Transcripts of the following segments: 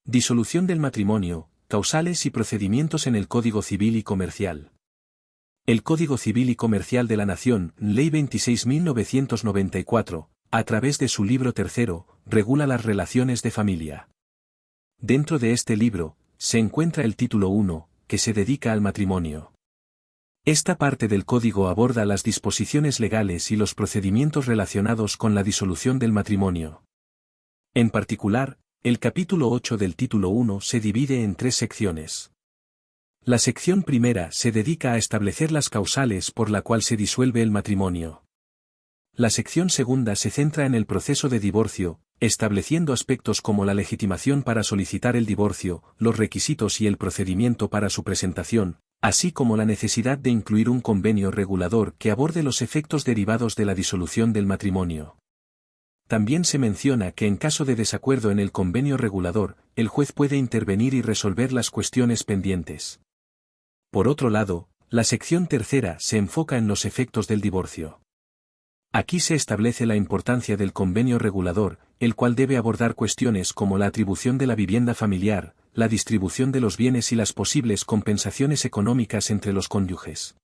Disolución del matrimonio, causales y procedimientos en el Código Civil y Comercial. El Código Civil y Comercial de la Nación, Ley 26.994, a través de su libro tercero, regula las relaciones de familia. Dentro de este libro, se encuentra el título 1, que se dedica al matrimonio. Esta parte del Código aborda las disposiciones legales y los procedimientos relacionados con la disolución del matrimonio. En particular, el capítulo 8 del título 1 se divide en 3 secciones. La sección primera se dedica a establecer las causales por la cual se disuelve el matrimonio. La sección segunda se centra en el proceso de divorcio, estableciendo aspectos como la legitimación para solicitar el divorcio, los requisitos y el procedimiento para su presentación, así como la necesidad de incluir un convenio regulador que aborde los efectos derivados de la disolución del matrimonio. También se menciona que en caso de desacuerdo en el convenio regulador, el juez puede intervenir y resolver las cuestiones pendientes. Por otro lado, la sección tercera se enfoca en los efectos del divorcio. Aquí se establece la importancia del convenio regulador, el cual debe abordar cuestiones como la atribución de la vivienda familiar, la distribución de los bienes y las posibles compensaciones económicas entre los cónyuges.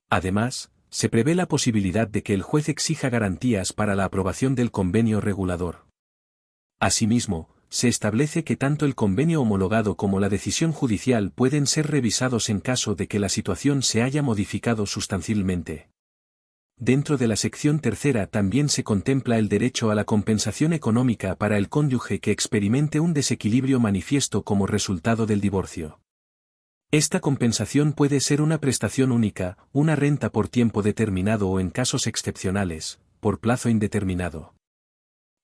Además, se prevé la posibilidad de que el juez exija garantías para la aprobación del convenio regulador. Asimismo, se establece que tanto el convenio homologado como la decisión judicial pueden ser revisados en caso de que la situación se haya modificado sustancialmente. Dentro de la sección tercera también se contempla el derecho a la compensación económica para el cónyuge que experimente un desequilibrio manifiesto como resultado del divorcio. Esta compensación puede ser una prestación única, una renta por tiempo determinado o en casos excepcionales, por plazo indeterminado.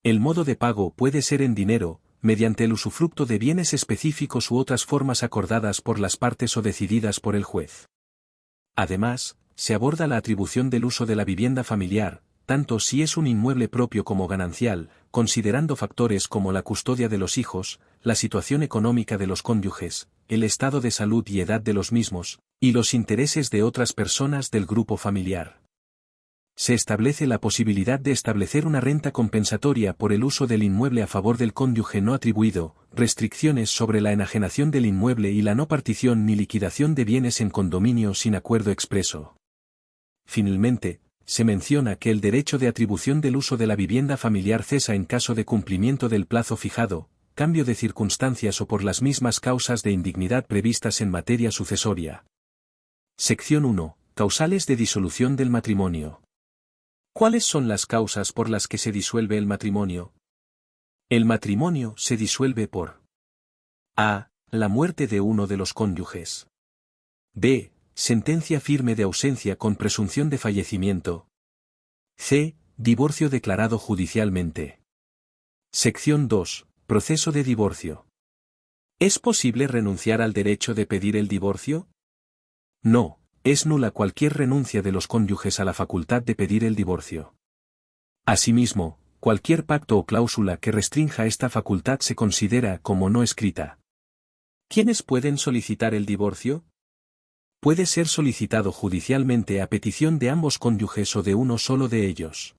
El modo de pago puede ser en dinero, mediante el usufructo de bienes específicos u otras formas acordadas por las partes o decididas por el juez. Además, se aborda la atribución del uso de la vivienda familiar, tanto si es un inmueble propio como ganancial, considerando factores como la custodia de los hijos, la situación económica de los cónyuges, el estado de salud y edad de los mismos, y los intereses de otras personas del grupo familiar. Se establece la posibilidad de establecer una renta compensatoria por el uso del inmueble a favor del cónyuge no atribuido, restricciones sobre la enajenación del inmueble y la no partición ni liquidación de bienes en condominio sin acuerdo expreso. Finalmente, se menciona que el derecho de atribución del uso de la vivienda familiar cesa en caso de cumplimiento del plazo fijado, cambio de circunstancias o por las mismas causas de indignidad previstas en materia sucesoria. Sección 1. Causales de disolución del matrimonio. ¿Cuáles son las causas por las que se disuelve el matrimonio? El matrimonio se disuelve por a. La muerte de uno de los cónyuges. b. Sentencia firme de ausencia con presunción de fallecimiento. c. Divorcio declarado judicialmente. Sección 2. Proceso de divorcio. ¿Es posible renunciar al derecho de pedir el divorcio? No, es nula cualquier renuncia de los cónyuges a la facultad de pedir el divorcio. Asimismo, cualquier pacto o cláusula que restrinja esta facultad se considera como no escrita. ¿Quiénes pueden solicitar el divorcio? Puede ser solicitado judicialmente a petición de ambos cónyuges o de uno solo de ellos.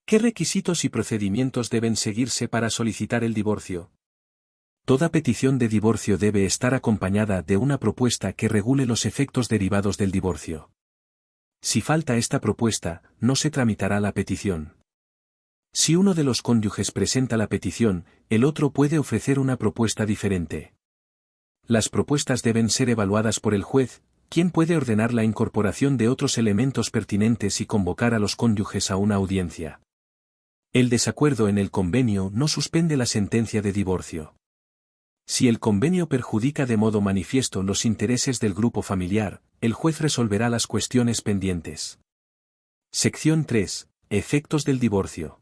¿Qué requisitos y procedimientos deben seguirse para solicitar el divorcio? Toda petición de divorcio debe estar acompañada de una propuesta que regule los efectos derivados del divorcio. Si falta esta propuesta, no se tramitará la petición. Si uno de los cónyuges presenta la petición, el otro puede ofrecer una propuesta diferente. Las propuestas deben ser evaluadas por el juez, quien puede ordenar la incorporación de otros elementos pertinentes y convocar a los cónyuges a una audiencia. El desacuerdo en el convenio no suspende la sentencia de divorcio. Si el convenio perjudica de modo manifiesto los intereses del grupo familiar, el juez resolverá las cuestiones pendientes. Sección 3. Efectos del divorcio.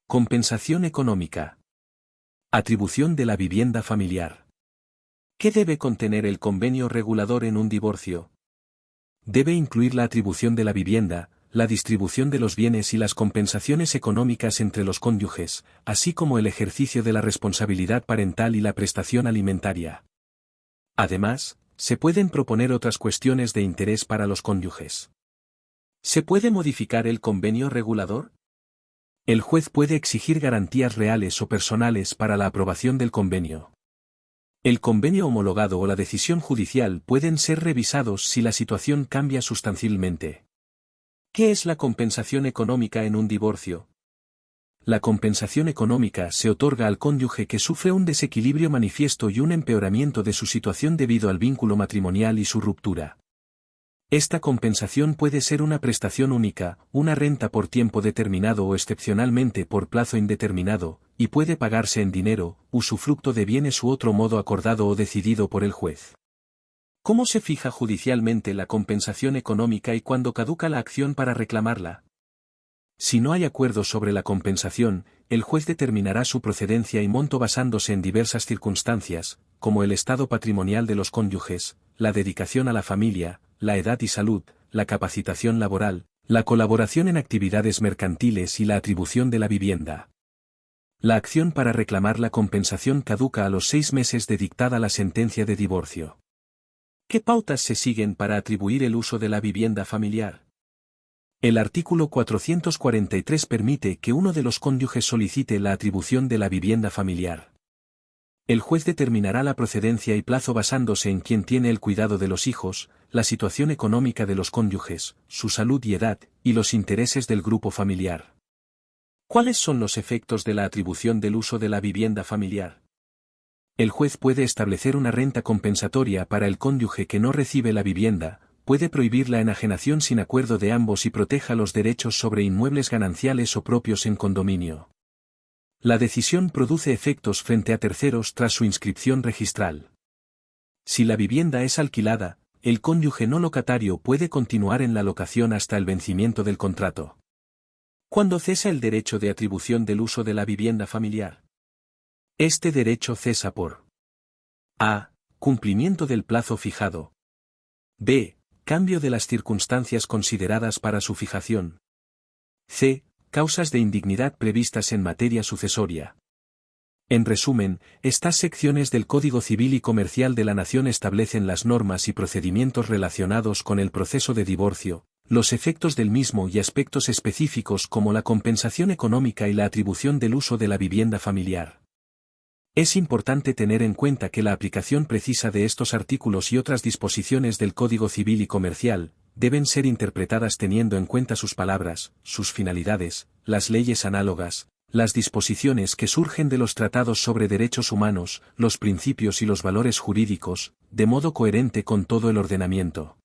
Compensación económica. Atribución de la vivienda familiar. ¿Qué debe contener el convenio regulador en un divorcio? Debe incluir la atribución de la vivienda, la distribución de los bienes y las compensaciones económicas entre los cónyuges, así como el ejercicio de la responsabilidad parental y la prestación alimentaria. Además, se pueden proponer otras cuestiones de interés para los cónyuges. ¿Se puede modificar el convenio regulador? El juez puede exigir garantías reales o personales para la aprobación del convenio. El convenio homologado o la decisión judicial pueden ser revisados si la situación cambia sustancialmente. ¿Qué es la compensación económica en un divorcio? La compensación económica se otorga al cónyuge que sufre un desequilibrio manifiesto y un empeoramiento de su situación debido al vínculo matrimonial y su ruptura. Esta compensación puede ser una prestación única, una renta por tiempo determinado o excepcionalmente por plazo indeterminado, y puede pagarse en dinero, usufructo de bienes u otro modo acordado o decidido por el juez. ¿Cómo se fija judicialmente la compensación económica y cuándo caduca la acción para reclamarla? Si no hay acuerdo sobre la compensación, el juez determinará su procedencia y monto basándose en diversas circunstancias, como el estado patrimonial de los cónyuges, la dedicación a la familia, la edad y salud, la capacitación laboral, la colaboración en actividades mercantiles y la atribución de la vivienda. La acción para reclamar la compensación caduca a los 6 meses de dictada la sentencia de divorcio. ¿Qué pautas se siguen para atribuir el uso de la vivienda familiar? El artículo 443 permite que uno de los cónyuges solicite la atribución de la vivienda familiar. El juez determinará la procedencia y plazo basándose en quién tiene el cuidado de los hijos, la situación económica de los cónyuges, su salud y edad, y los intereses del grupo familiar. ¿Cuáles son los efectos de la atribución del uso de la vivienda familiar? El juez puede establecer una renta compensatoria para el cónyuge que no recibe la vivienda, puede prohibir la enajenación sin acuerdo de ambos y proteja los derechos sobre inmuebles gananciales o propios en condominio. La decisión produce efectos frente a terceros tras su inscripción registral. Si la vivienda es alquilada, el cónyuge no locatario puede continuar en la locación hasta el vencimiento del contrato. ¿Cuándo cesa el derecho de atribución del uso de la vivienda familiar? Este derecho cesa por a. Cumplimiento del plazo fijado. b. Cambio de las circunstancias consideradas para su fijación. c. Causas de indignidad previstas en materia sucesoria. En resumen, estas secciones del Código Civil y Comercial de la Nación establecen las normas y procedimientos relacionados con el proceso de divorcio, los efectos del mismo y aspectos específicos como la compensación económica y la atribución del uso de la vivienda familiar. Es importante tener en cuenta que la aplicación precisa de estos artículos y otras disposiciones del Código Civil y Comercial deben ser interpretadas teniendo en cuenta sus palabras, sus finalidades, las leyes análogas, las disposiciones que surgen de los tratados sobre derechos humanos, los principios y los valores jurídicos, de modo coherente con todo el ordenamiento.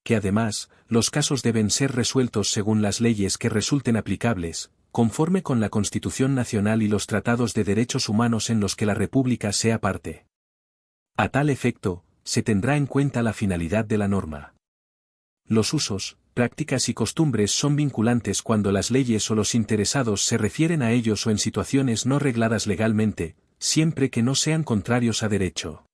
Que además, los casos deben ser resueltos según las leyes que resulten aplicables, conforme con la Constitución Nacional y los tratados de derechos humanos en los que la República sea parte. A tal efecto, se tendrá en cuenta la finalidad de la norma. Los usos, prácticas y costumbres son vinculantes cuando las leyes o los interesados se refieren a ellos o en situaciones no regladas legalmente, siempre que no sean contrarios a derecho.